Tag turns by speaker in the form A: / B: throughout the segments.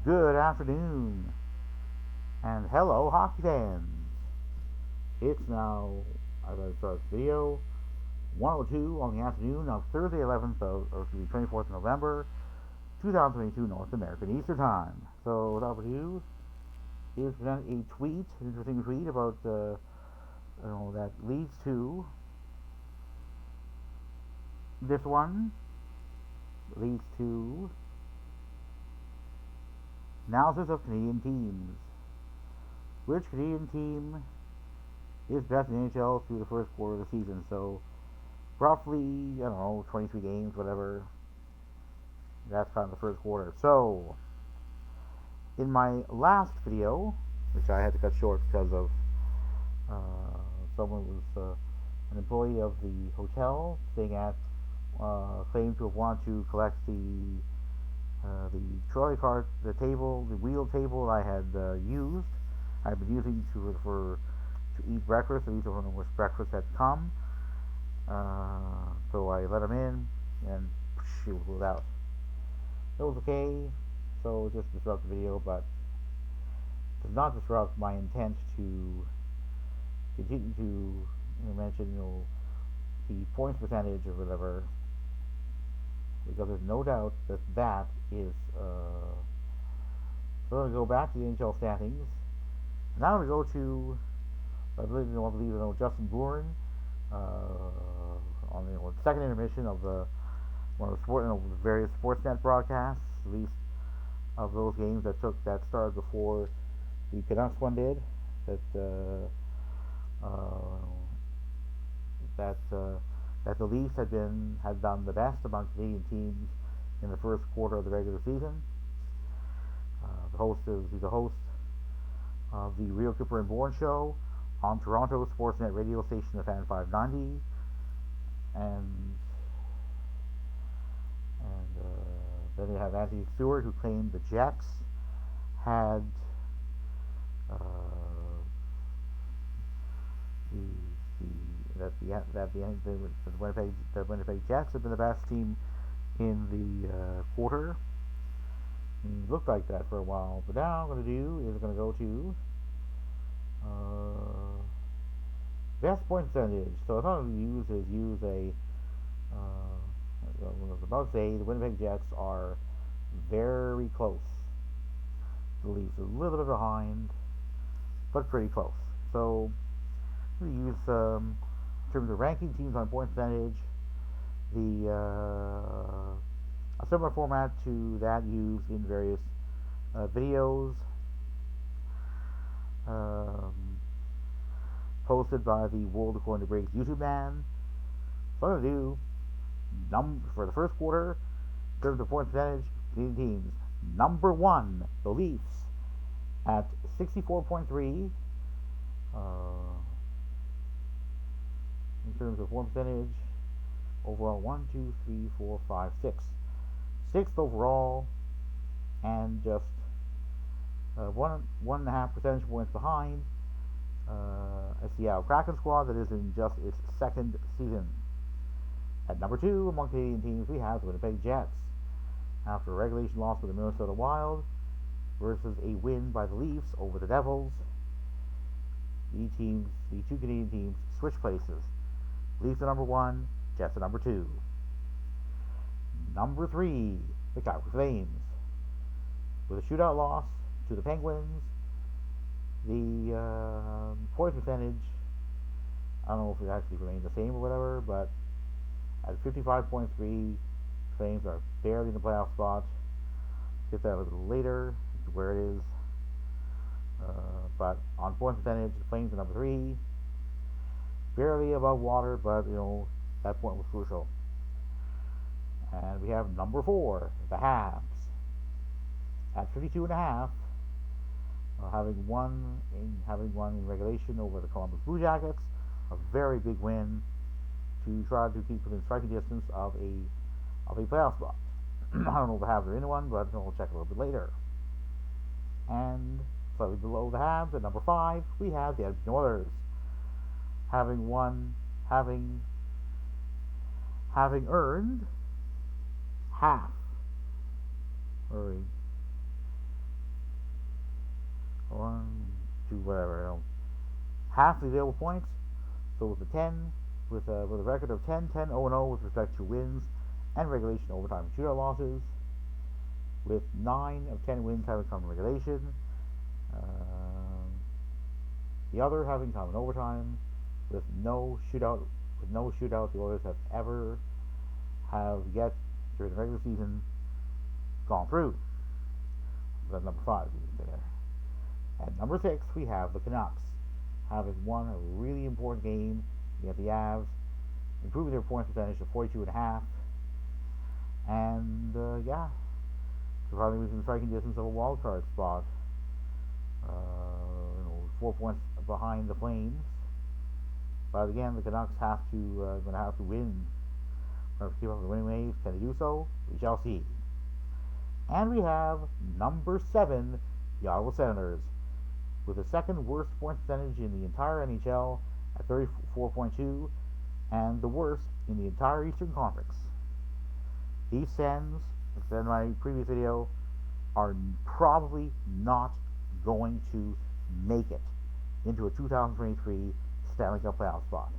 A: Good afternoon, and hello, hockey fans. It's now, as I start this video, 1:02 on the afternoon of Thursday, 11th of, or excuse me, 24th of November, 2022 North American Eastern Time. So, without further ado, here's present a tweet, an interesting tweet about, that leads to this one, leads to analysis of Canadian teams. Which Canadian team is best in the NHL through the first quarter of the season? So, roughly, I don't know, 23 games, whatever. That's kind of the first quarter. So, in my last video, which I had to cut short because of someone was an employee of the hotel staying at claimed to have wanted to collect the trolley cart, the table, the wheel table I had used. I've been using to eat breakfast. At least I don't know which breakfast had come. So I let him in, and she was out. It was okay, so it just disrupted the video, but does not disrupt my intent to continue to mention the points percentage or whatever, because there's no doubt that is so I'm going to go back to the NHL standings. And now I'm going to go to I believe Justin Bourne on the second intermission of the one of the various Sportsnet broadcasts, at least of those games that started before the Canucks one did. That the Leafs had done the best among Canadian teams in the first quarter of the regular season. He's the host of the Real Cooper and Bourne show on Toronto Sportsnet radio station, the Fan 590, and then you have Anthony Stewart, who claimed the Jets had uh, the Winnipeg Jets have been the best team in the quarter. And it looked like that for a while, but now what I'm going to do is I'm going to go to best point percentage. So what I'm going to use a I was about to say the Winnipeg Jets are very close. The Leafs are a little bit behind, but pretty close. So we use in terms of ranking teams on point percentage, a similar format to that used in various videos posted by the World According to Breaks YouTube man. So I'm going to do for the first quarter, in terms of point percentage, Canadian teams. Number one, the Leafs at 64.3. In terms of point percentage, overall 1, 2, 3, 4, 5, 6. Sixth overall, and just 1.5 percentage points behind a Seattle Kraken squad that is in just its second season. At number two among Canadian teams, we have the Winnipeg Jets. After a regulation loss to the Minnesota Wild versus a win by the Leafs over the Devils, the two Canadian teams switch places. Leafs are number one, Jets are number two. Number three, the Calgary Flames. With a shootout loss to the Penguins, the point percentage, I don't know if it actually remained the same or whatever, but at 55.3, Flames are barely in the playoff spot. Get that a little later, where it is. But on point percentage, the Flames are number three. Barely above water, but that point was crucial. And we have number four, the Habs, at 52.5, having won in regulation over the Columbus Blue Jackets, a very big win to try to keep within striking distance of a playoff spot. I don't know if the Habs are in one, but we'll check a little bit later. And slightly below the Habs, at number five, we have the Edmonton Oilers, having earned half, to whatever, half the available points. So with a record of 10-10-0-0 with respect to wins and regulation, overtime, and shootout losses, with 9 of 10 wins having come in regulation, the other having come in overtime, with no shootout. The Oilers have yet during the regular season gone through. That's number 5 there. At number 6, we have the Canucks, having won a really important game against the Avs, improving their points percentage to 42.5, and probably within striking distance of a wild card spot. 4 points behind the Flames, but again, the Canucks going to have to win. Going to keep up the winning ways. Can they do so? We shall see. And we have number 7, the Ottawa Senators, with the second worst point percentage in the entire NHL at 34.2, and the worst in the entire Eastern Conference. These Sens, like I said in my previous video, are probably not going to make it into a 2023 Stanley Cup playoff spot.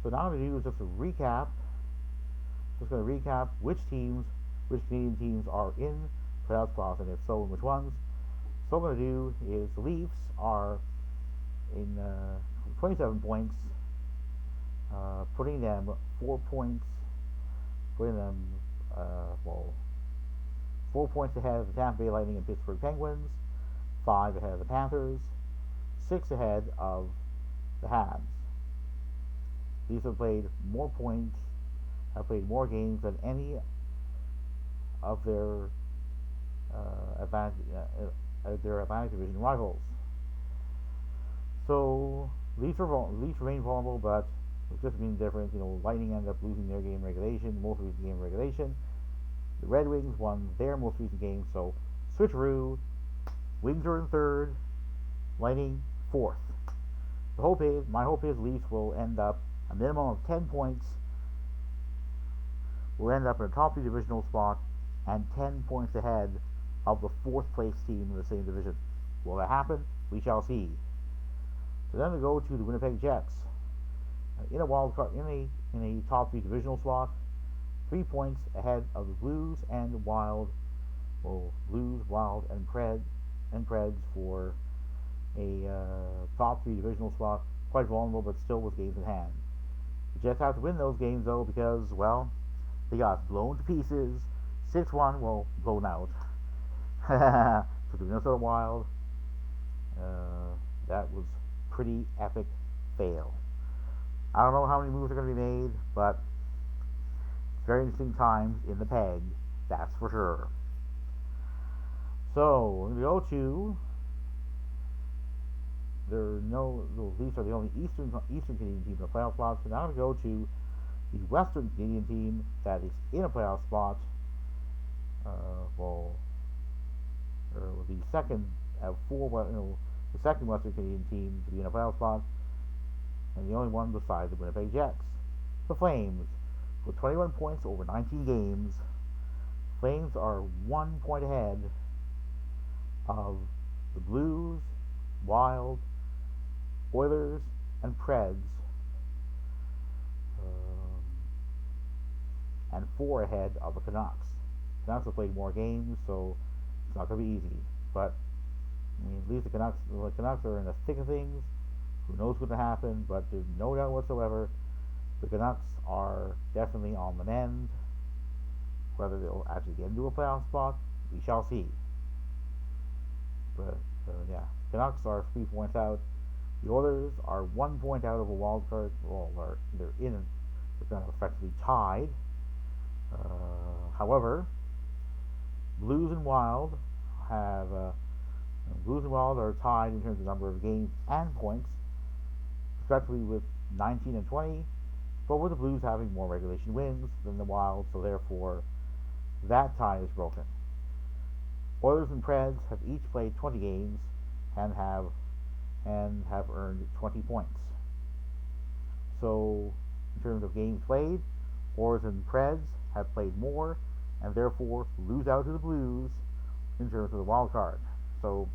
A: So now what I'm going to do is just going to recap which Canadian teams are in playoff spots, and if so, which ones. So what I'm going to do is the Leafs are in 27 points, putting them 4 points, 4 points ahead of the Tampa Bay Lightning and Pittsburgh Penguins, 5 ahead of the Panthers, 6 ahead of the Habs. These have played more points, have played more games than any of their Atlantic Division rivals. So Leafs remain vulnerable, but it's just been different. Lightning ended up losing their game in regulation, most recent game in regulation. The Red Wings won their most recent game, so switcheroo. Wings are in 3rd, Lightning 4th. My hope is Leafs will end up a minimum of 10 points. Will end up in a top 3 divisional spot and 10 points ahead of the 4th place team in the same division. Will that happen? We shall see. So then we go to the Winnipeg Jets. In a wild card, in a top 3 divisional slot, 3 points ahead of the Blues and Wild. Blues, Wild, and Preds for a top 3 divisional slot. Quite vulnerable, but still with games in hand. The Jets have to win those games though, because they got blown to pieces. 6-1, blown out. So the Minnesota Wild, that was pretty epic fail. I don't know how many moves are going to be made, but very interesting times in the peg, that's for sure. So we're going to go to these are the only Eastern Canadian team in the playoff spot. So now we're going to go to the Western Canadian team that is in a playoff spot. The second of 4, the second Western Canadian team to be in a playoff spot, and the only one besides the Winnipeg Jets. The Flames, with 21 points over 19 games. Flames are 1 point ahead of the Blues, Wild, Oilers, and Preds, and 4 ahead of the Canucks. Canucks have played more games, so it's not going to be easy. But at least the Canucks are in the thick of things. Who knows what's going to happen? But there's no doubt whatsoever the Canucks are definitely on the mend. Whether they'll actually get into a playoff spot, we shall see. But Canucks are 3 points out. The Oilers are 1 point out of a wild card. They're kind of effectively tied. However, Blues and Wild are tied in terms of number of games and points, respectively with 19 and 20, but with the Blues having more regulation wins than the Wild, so therefore that tie is broken. Oilers and Preds have each played 20 games and have earned 20 points. So in terms of games played, Oilers and Preds have played more and therefore lose out to the Blues in terms of the wild card. So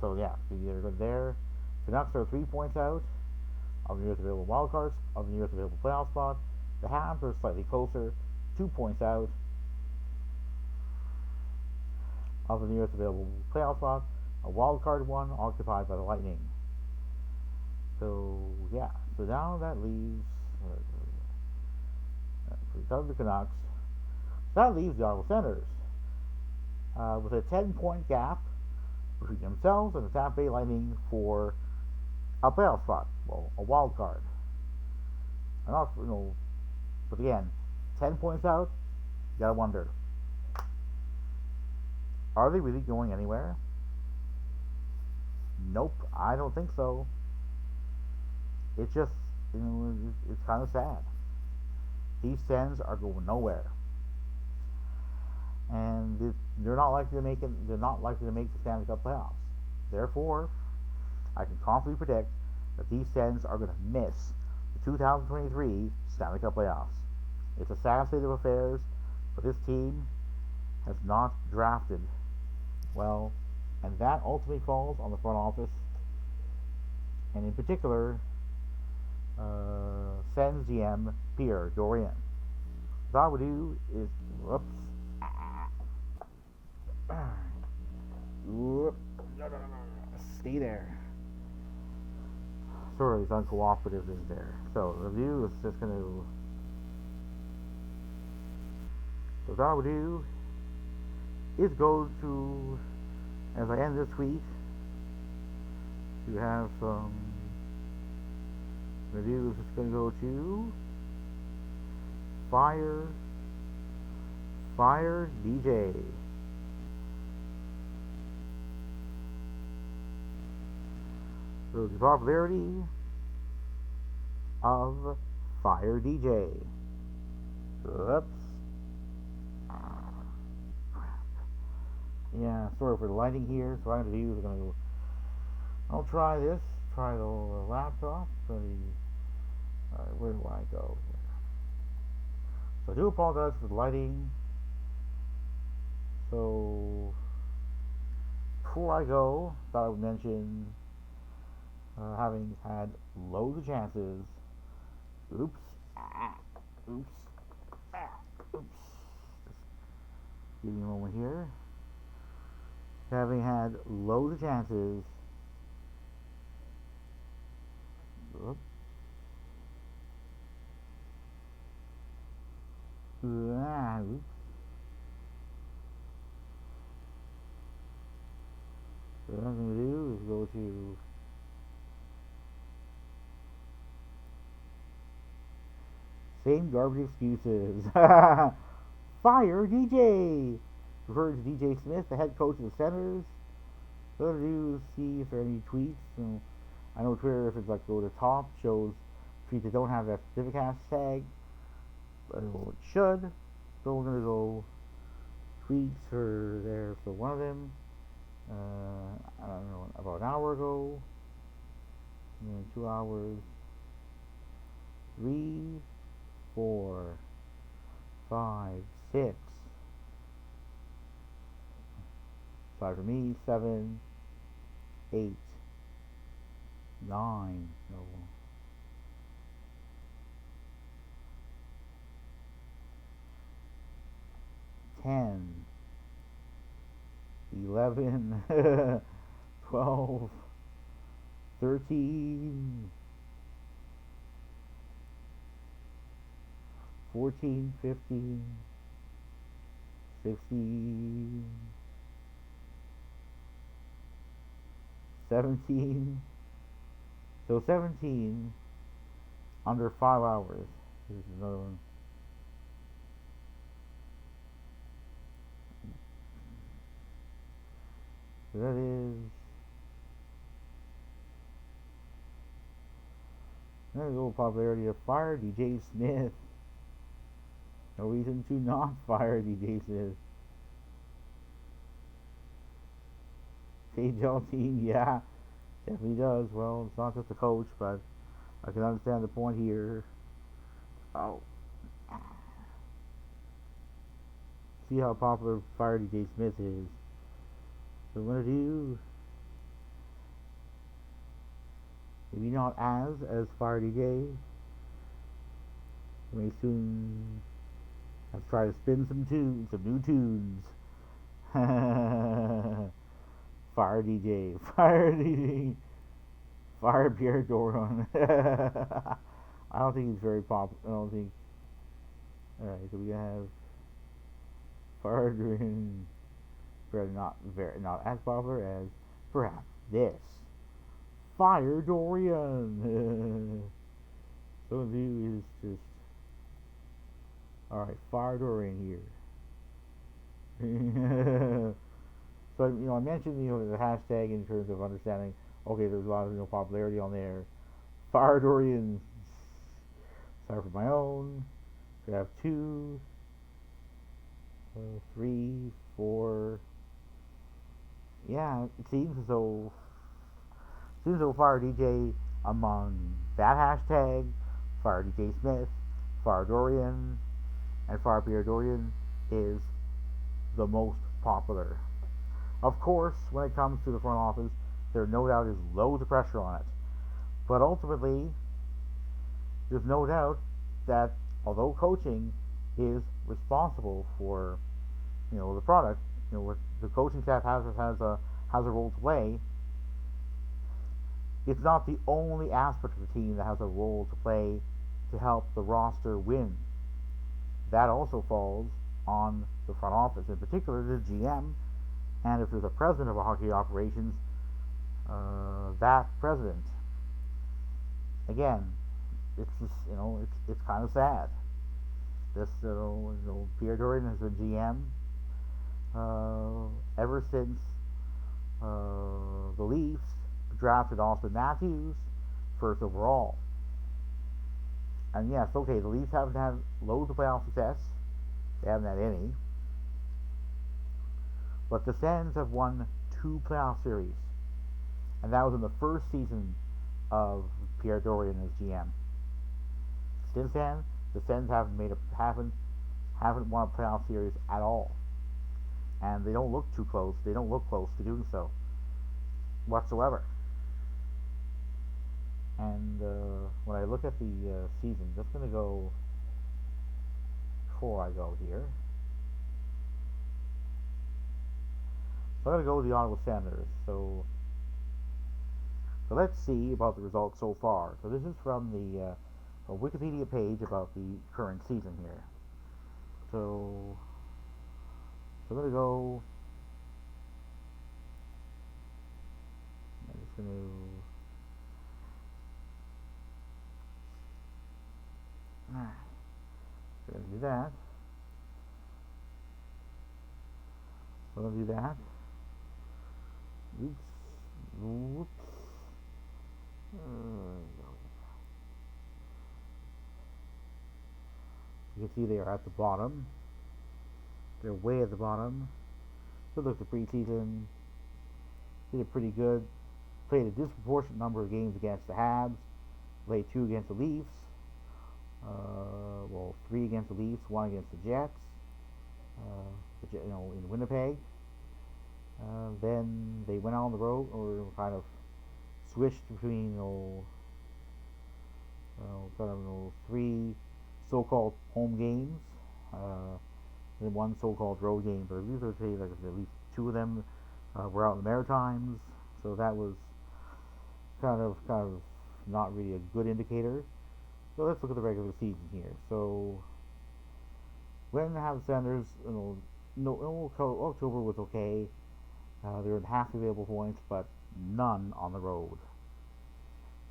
A: So yeah, they're good there. Canucks are 3 points out of the nearest available wild cards, of the nearest available playoff spot. The Habs are slightly closer, 2 points out of the nearest available playoff spot. A wild card one occupied by the Lightning. So yeah, so now that leaves because of the Canucks, that leaves the Ottawa Senators with a 10-point gap between themselves and the Tampa Bay Lightning for a playoff spot, well, a wild card. And also, but again, 10 points out. You gotta wonder, are they really going anywhere? Nope, I don't think so. It's just, it's kind of sad. These Sens are going nowhere, and they're not likely to make it. They're not likely to make the Stanley Cup playoffs. Therefore, I can confidently predict that these Sens are going to miss the 2023 Stanley Cup playoffs. It's a sad state of affairs, but this team has not drafted well, and that ultimately falls on the front office, and in particular, Sens GM Pierre Dorian. What I would do is, stay there. Sorry, he's uncooperative in there. So the review is just going to. So what I would do is go to, as I end this tweet, to have some reviews. It's going to go to Fire DJ. So the popularity of Fire DJ. Oops. Yeah, sorry for the lighting here. So what I'm going to do is I'll try this. Try the laptop. Where do I go here? So I do apologize for the lighting. So before I go, I thought I would mention having had loads of chances. Oops. Oops. Oops. Just give me a moment here. Having had loads of chances. Oops. Oops. So what I'm going to do is go to same garbage excuses. Fire DJ. Referring to DJ Smith, the head coach of the Senators. So what I'm going to do is see if there are any tweets. So I know Twitter, if it's like go to top, shows tweets that don't have that specific hashtag. But it should. So we're going to go tweets for there. So one of them, I don't know, about an hour ago, 2 hours, 3, 4, 5, 6. Sorry for me, 7, 8, 9, no. 10, 11, 12, 13, 14, 15, 16, 17. So 17 under 5 hours. Here's another one. So that is. There's a little popularity of fire DJ Smith. No reason to not fire DJ Smith. KJL team, yeah, definitely does. Well, it's not just the coach, but I can understand the point here. Oh. See how popular Fire DJ Smith is. So what I'm going to do maybe not as Fire DJ. We may soon have to try to spin some new tunes. Fire DJ, Fire DJ, Fire Pierre Doron. I don't think he's very popular. I don't think. Alright, so we have Fire Doron, not as popular as perhaps this. Fire Dorian. Some of you is just alright. Fire Dorian here. So I mentioned the hashtag in terms of understanding. Okay, there's a lot of popularity on there. Fire Dorian. Sorry for my own. Could have 2, 3, 4. Yeah, it seems as though Fire DJ among that hashtag, Fire DJ Smith, Fire Dorian, and Fire Pierre Dorian is the most popular. Of course, when it comes to the front office, there no doubt is loads of pressure on it. But ultimately, there's no doubt that although coaching is responsible for the product, the coaching staff has a role to play. It's not the only aspect of the team that has a role to play to help the roster win. That also falls on the front office, in particular the GM, and if there's a president of a hockey operations, that president. Again, it's just, it's kind of sad. This Pierre Dorian has been GM ever since the Leafs drafted Austin Matthews first overall. And yes, okay, the Leafs haven't had loads of playoff success. They haven't had any. But the Sens have won 2 playoff series. And that was in the first season of Pierre Dorian as GM. Since then, the Sens haven't won a playoff series at all. And they don't look too close. They don't look close to doing so whatsoever. And when I look at the season, just going to go before I go here. So I'm going to go with the Ottawa Senators. So let's see about the results so far. So this is from the Wikipedia page about the current season here. So I'm going to go. I'm just going to. We're going to do that. We're going to do that. Oops. Whoops. You can see they are at the bottom. They're way at the bottom. So look, the preseason did pretty good. Played a disproportionate number of games against the Habs. Played 2 against the Leafs. 3 against the Leafs, 1 against the Jets. In Winnipeg. Then they went on the road, or kind of switched between 3 so-called home games, and 1 so-called road game. But these are at least 2 of them were out in the Maritimes, so that was kind of not really a good indicator. So let's look at the regular season here. So when the Habs Senators, October was okay. They were in half the available points, but none on the road.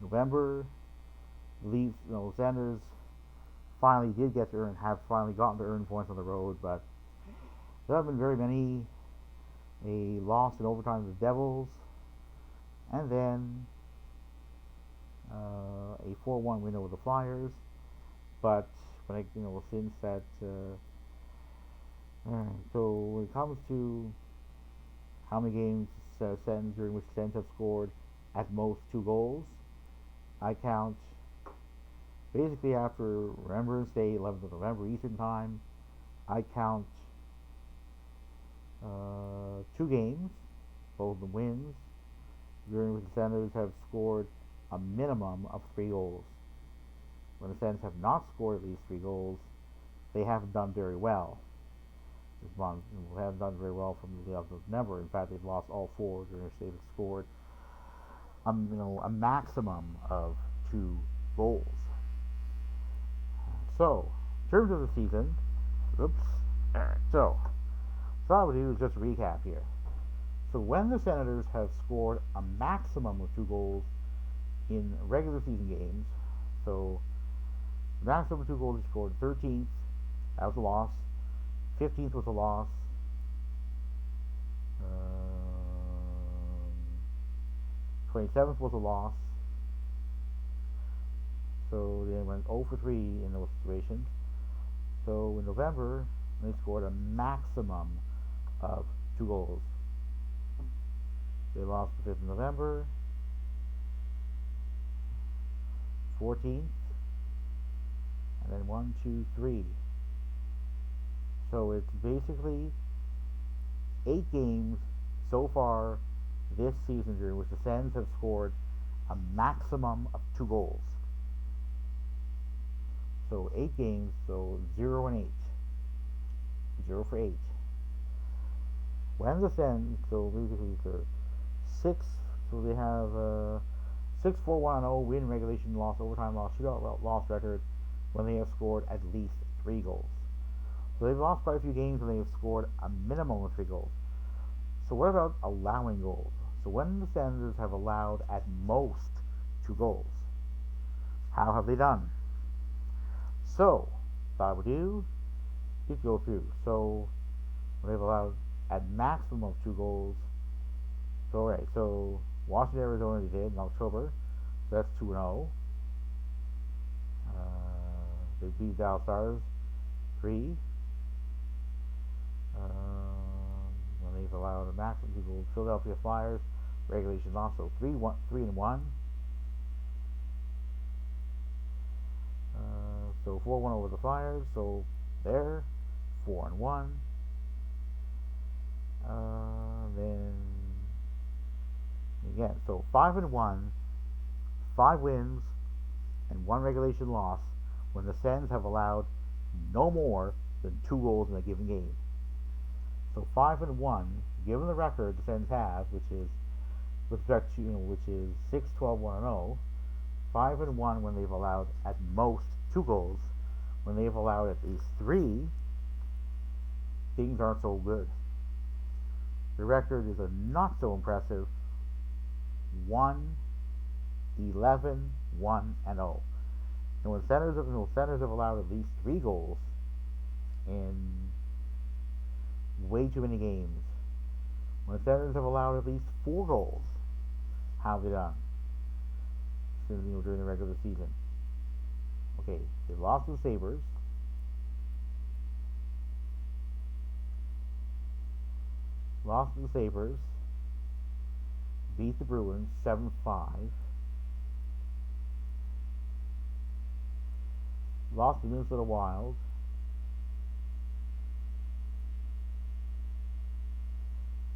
A: November, Leafs, Senators finally did get to have finally gotten to earn points on the road, but there haven't been very many. A loss in overtime to the Devils, and then a 4-1 win over the Flyers. But when since that, so when it comes to how many games Sens during which Sens have scored at most 2 goals, I count basically after Remembrance Day, 11th of November Eastern Time. I count 2 games, both the wins, during which the Senators have scored a minimum of 3 goals. When the Sens have not scored at least 3 goals, they haven't done very well. This month, they haven't done very well from the opposite number. In fact, they've lost all 4 during which they've scored, a maximum of 2 goals. So, in terms of the season, so what I would do is just recap here. So when the Senators have scored a maximum of 2 goals in regular season games, so the maximum of 2 goals they scored 13th, that was a loss. 15th was a loss. 27th was a loss. So they went 0 for 3 in those situations. So in November, they scored a maximum of 2 goals. They lost the 5th of November, 14th, and then 1, 2, 3. So it's basically 8 games so far this season during which the Sens have scored a maximum of 2 goals. So 8 games, so 0 and 8. 0 for 8. When the Sens, so basically the 6, so they have 6-4-1-0 win, regulation, loss, overtime, loss, shootout, loss record when they have scored at least 3 goals. So they've lost quite a few games when they have scored a minimum of 3 goals. So what about allowing goals? So when the Senators have allowed at most 2 goals, how have they done? So, what I would do is go through. So, they've allowed at maximum of 2 goals. So, alright, so Washington, Arizona they did in October. So that's 2-0. They beat Dallas Stars 3. When they've allowed a maximum 2 goals, Philadelphia Flyers regulation loss, so 3-1. So 4-1 over the Flyers. So there, 4-1. Then again, so 5-1, 5 wins, and 1 regulation loss when the Sens have allowed no more than 2 goals in a given game. So 5-1, given the record the Sens have, which is with respect to which is 6-12-1-0, 5-1 when they've allowed at most 2 goals. When they've allowed at least 3, things aren't so good. The record is a not so impressive 1-11-1-0. And when Senators have allowed at least 3 goals in way too many games, when the Senators have allowed at least 4 goals, how have they done during the regular season? Okay, they lost to the Sabres. Lost to the Sabres. Beat the Bruins 7-5. Lost to the Minnesota Wild.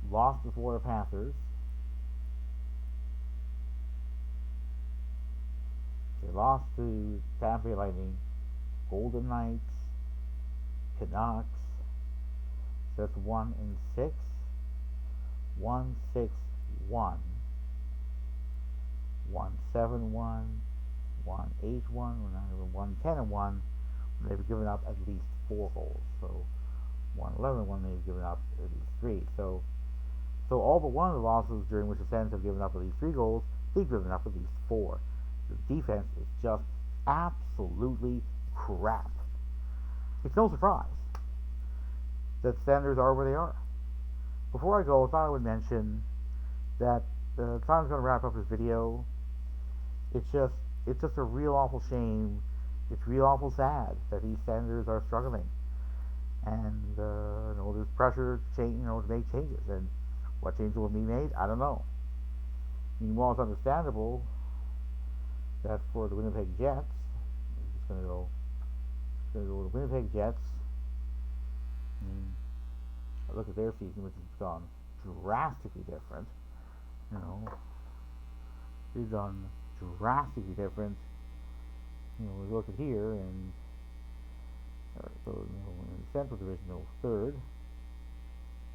A: Lost to the Florida Panthers. They lost to Tampa Bay Lightning, Golden Knights, Canucks. So that's 1-6, 1-6-1, 1-7-1, 1-8-1, 1-10-1. They've given up at least 4 goals. So 1-11-1, they've given up at least 3. So all but one of the losses during which the Sens have given up at least 3 goals, they've given up at least 4. The defense is just absolutely crap. It's no surprise that Senators are where they are. Before I go, I thought I would mention that the time I'm going to wrap up this video. It's just a real awful shame. It's real awful sad that these Senators are struggling, and there's pressure to change, to make changes. And what changes will be made, I don't know. Meanwhile, it's understandable that for the Winnipeg Jets, it's going to go to the Winnipeg Jets. I look at their season, which has gone drastically different. They've done drastically different. We look at here, and so in the Central Division, third.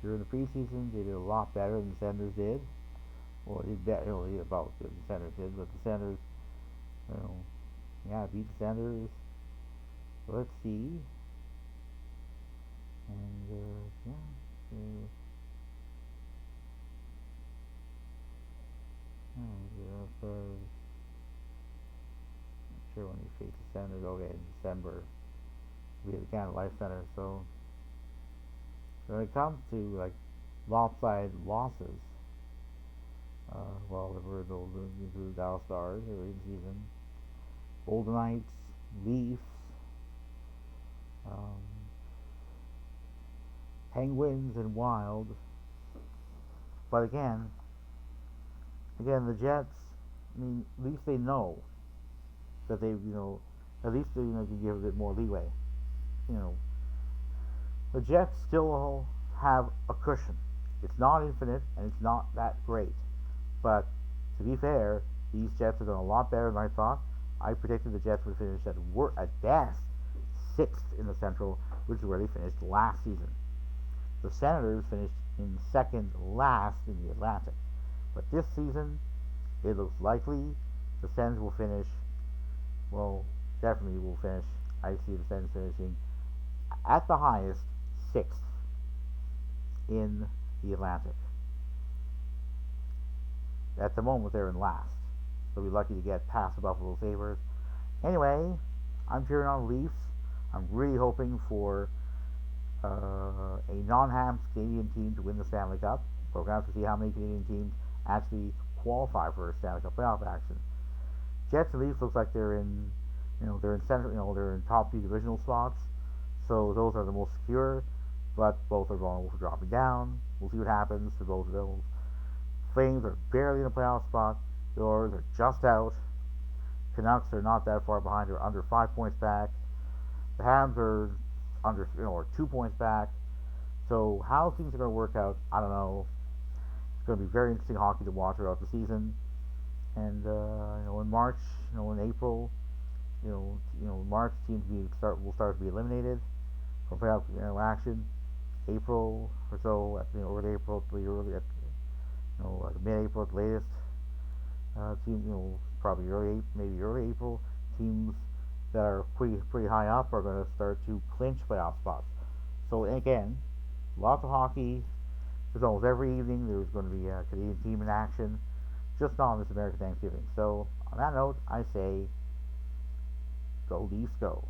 A: During the preseason, they did a lot better than the Senators did. Well, they did about the Senators did, but the Senators, beat the Senators. So let's see. And yeah, not sure when you face the Senators. Okay, in December, we have the Canada Life Center. So when it comes to like lopsided losses, well, there were the Dallas Stars early in the season, Golden Knights, Leafs, um, Penguins, and Wild. But again, the Jets. I mean, at least they know that they, at least they, can give a bit more leeway. The Jets still have a cushion. It's not infinite, and it's not that great. But to be fair, these Jets have done a lot better than I thought. I predicted the Jets would finish at best sixth in the Central, which is where they finished last season. The Senators finished in second last in the Atlantic. But this season, it looks likely the Sens will finish, well, definitely will finish. I see the Sens finishing at the highest sixth in the Atlantic. At the moment, they're in last. They'll be lucky to get past the Buffalo Sabres. Anyway, I'm cheering on the Leafs. I'm really hoping for a non-Hams Canadian team to win the Stanley Cup. We're going to have to see how many Canadian teams actually qualify for a Stanley Cup playoff action. Jets and Leafs looks like they're in, they're in center, they're in top two divisional spots. So those are the most secure, but both are vulnerable for dropping down. We'll see what happens for both of those. Flames are barely in a playoff spot. The Oilers are just out. Canucks are not that far behind. They're under 5 points back. The Hams are under, or 2 points back. So how things are going to work out, I don't know. It's going to be very interesting hockey to watch throughout the season. And in March, in April, March teams will start to be eliminated from playoff action. April or so, early April, mid-April at the latest. Probably maybe early April. Teams that are pretty high up are going to start to clinch playoff spots. So again, lots of hockey. There's almost every evening. There's going to be a Canadian team in action, just not on this American Thanksgiving. So on that note, I say, go Leafs, go.